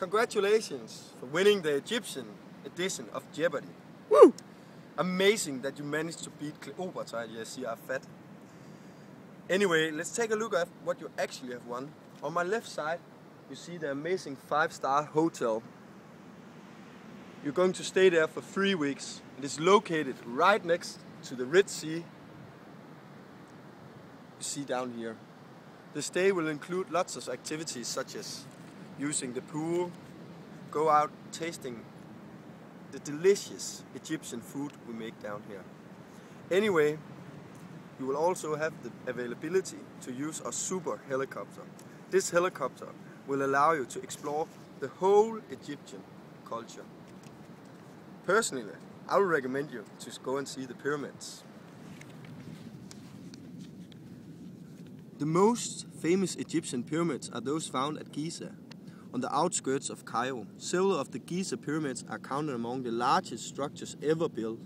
Congratulations for winning the Egyptian edition of Jeopardy! Woo! Amazing that you managed to beat Cleopatra. Yes, you are fat. Anyway, let's take a look at what you actually have won. On my left side, you see the amazing 5-star hotel. You're going to stay there for 3 weeks. It is located right next to the Red Sea. You see down here. The stay will include lots of activities such as using the pool, go out tasting the delicious Egyptian food we make down here. Anyway, you will also have the availability to use a super helicopter. This helicopter will allow you to explore the whole Egyptian culture. Personally, I would recommend you to go and see the pyramids. The most famous Egyptian pyramids are those found at Giza, on the outskirts of Cairo. Several of the Giza pyramids are counted among the largest structures ever built.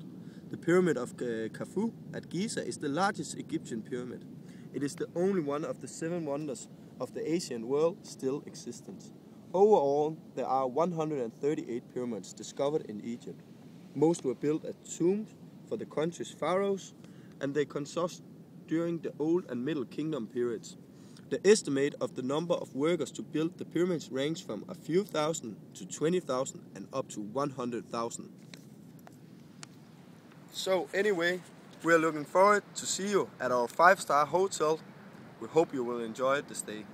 The Pyramid of Khufu at Giza is the largest Egyptian pyramid. It is the only one of the 7 wonders of the Asian world still existent. Overall, there are 138 pyramids discovered in Egypt. Most were built as tombs for the country's pharaohs, and they consist during the Old and Middle Kingdom periods. The estimate of the number of workers to build the pyramids range from a few thousand to 20,000 and up to 100,000. So anyway, we are looking forward to see you at our 5-star hotel. We hope you will enjoy the stay.